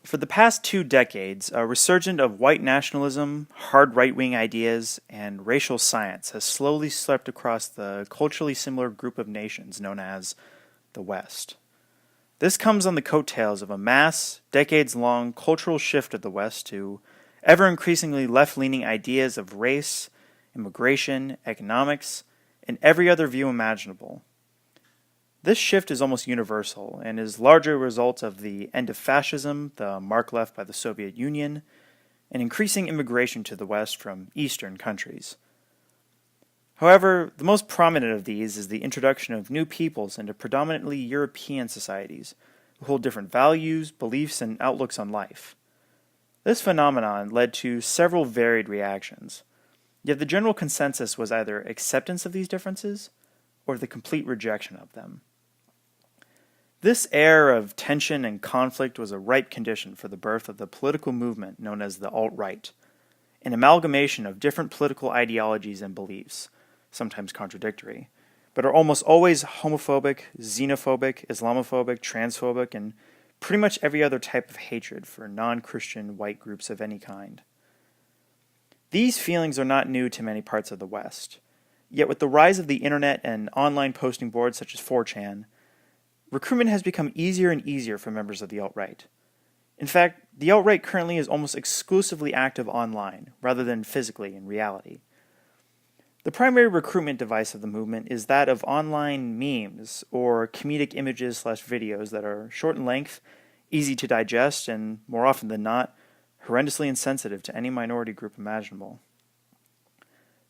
For the past 2 decades, a resurgence of white nationalism, hard right wing ideas, and racial science has slowly swept across the culturally similar group of nations known as the West. This comes on the coattails of a mass, decades long cultural shift of the West to ever increasingly left leaning ideas of race, immigration, economics, and every other view imaginable. This shift is almost universal and is largely a result of the end of fascism, the mark left by the Soviet Union, and increasing immigration to the West from Eastern countries. However, the most prominent of these is the introduction of new peoples into predominantly European societies who hold different values, beliefs, and outlooks on life. This phenomenon led to several varied reactions, yet the general consensus was either acceptance of these differences or the complete rejection of them. This era of tension and conflict was a ripe condition for the birth of the political movement known as the alt-right, an amalgamation of different political ideologies and beliefs, sometimes contradictory, but are almost always homophobic, xenophobic, Islamophobic, transphobic, and pretty much every other type of hatred for non-Christian white groups of any kind. These feelings are not new to many parts of the West, yet with the rise of the internet and online posting boards such as 4chan, recruitment has become easier and easier for members of the alt-right. In fact, the alt-right currently is almost exclusively active online, rather than physically in reality. The primary recruitment device of the movement is that of online memes, or comedic images/videos that are short in length, easy to digest, and, more often than not, horrendously insensitive to any minority group imaginable.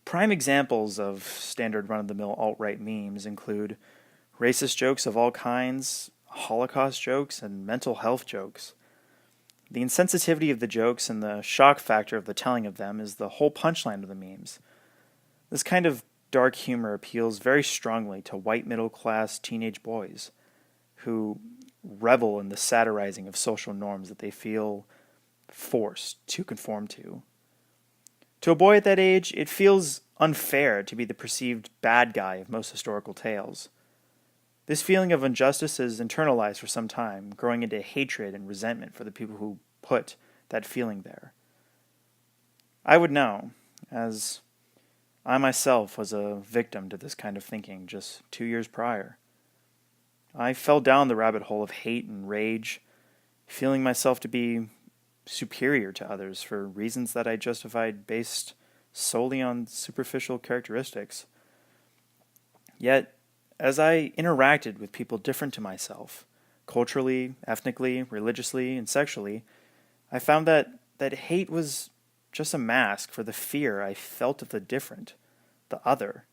Prime examples of standard run-of-the-mill alt-right memes include racist jokes of all kinds, Holocaust jokes, and mental health jokes. The insensitivity of the jokes and the shock factor of the telling of them is the whole punchline of the memes. This kind of dark humor appeals very strongly to white middle-class teenage boys who revel in the satirizing of social norms that they feel forced to conform to. To a boy at that age, it feels unfair to be the perceived bad guy of most historical tales. This feeling of injustice is internalized for some time, growing into hatred and resentment for the people who put that feeling there. I would know, as I myself was a victim to this kind of thinking just 2 years prior. I fell down the rabbit hole of hate and rage, feeling myself to be superior to others for reasons that I justified based solely on superficial characteristics. Yet, as I interacted with people different to myself, culturally, ethnically, religiously, and sexually, I found that hate was just a mask for the fear I felt of the different, the other.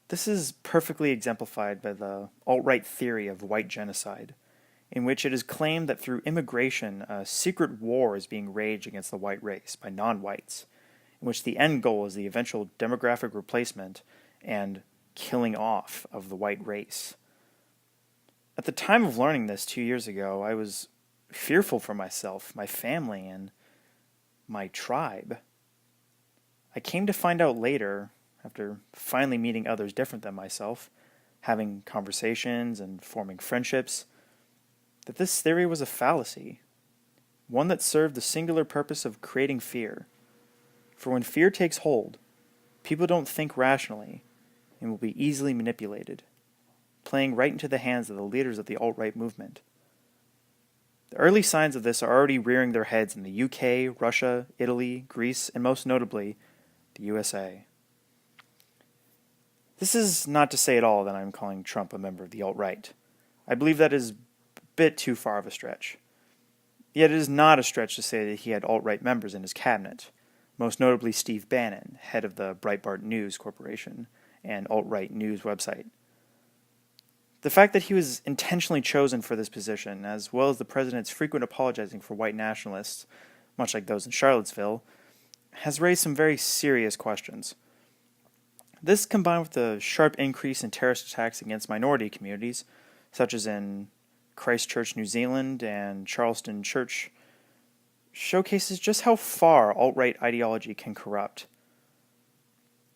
This is perfectly exemplified by the alt-right theory of white genocide, in which it is claimed that through immigration, a secret war is being waged against the white race by non-whites, in which the end goal is the eventual demographic replacement and killing off of the white race. At the time of learning this 2 years ago, I was fearful for myself, my family, and my tribe. I came to find out later, after finally meeting others different than myself, having conversations and forming friendships, that this theory was a fallacy, one that served the singular purpose of creating fear. For when fear takes hold, people don't think rationally and will be easily manipulated, playing right into the hands of the leaders of the alt-right movement. The early signs of this are already rearing their heads in the UK, Russia, Italy, Greece, and most notably, the USA. This is not to say at all that I'm calling Trump a member of the alt-right. I believe that is a bit too far of a stretch. Yet it is not a stretch to say that he had alt-right members in his cabinet, most notably Steve Bannon, head of the Breitbart News Corporation, and alt-right news website. The fact that he was intentionally chosen for this position, as well as the president's frequent apologizing for white nationalists, much like those in Charlottesville, has raised some very serious questions. This, combined with the sharp increase in terrorist attacks against minority communities, such as in Christchurch, New Zealand, and Charleston Church, showcases just how far alt-right ideology can corrupt.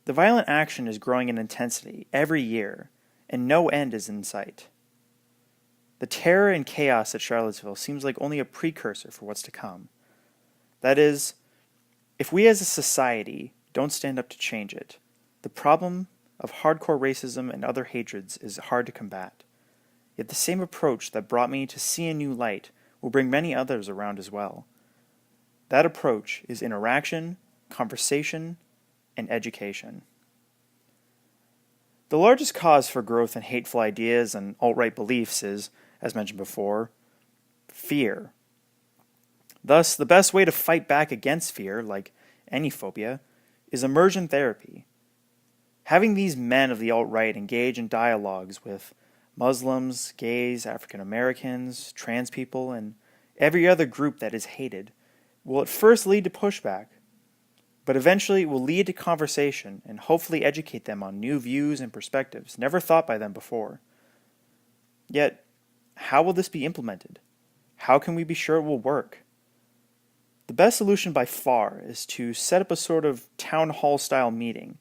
The violent action is growing in intensity every year, and no end is in sight. The terror and chaos at Charlottesville seems like only a precursor for what's to come. That is, if we as a society don't stand up to change it, the problem of hardcore racism and other hatreds is hard to combat. Yet the same approach that brought me to see a new light will bring many others around as well. That approach is interaction, conversation, and education. The largest cause for growth in hateful ideas and alt-right beliefs is, as mentioned before, fear. Thus, the best way to fight back against fear, like any phobia, is immersion therapy. Having these men of the alt-right engage in dialogues with Muslims, gays, African Americans, trans people, and every other group that is hated will at first lead to pushback, but eventually will lead to conversation and hopefully educate them on new views and perspectives never thought by them before. Yet, how will this be implemented? How can we be sure it will work? The best solution by far is to set up a sort of town hall style meeting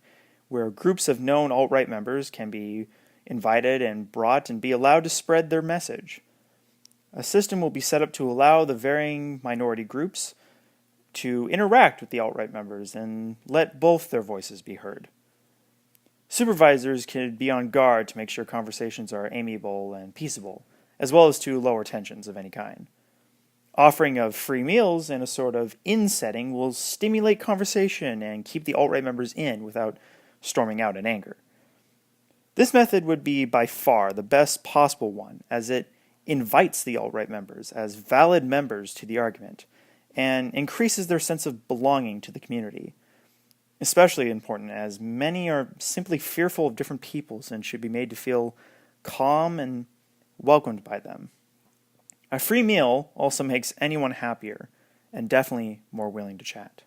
where groups of known alt-right members can be invited and brought and be allowed to spread their message. A system will be set up to allow the varying minority groups to interact with the alt-right members and let both their voices be heard. Supervisors can be on guard to make sure conversations are amiable and peaceable, as well as to lower tensions of any kind. Offering of free meals in a sort of in setting will stimulate conversation and keep the alt-right members in without storming out in anger. This method would be by far the best possible one, as it invites the alt-right members as valid members to the argument, and increases their sense of belonging to the community. Especially important as many are simply fearful of different peoples and should be made to feel calm and welcomed by them. A free meal also makes anyone happier and definitely more willing to chat.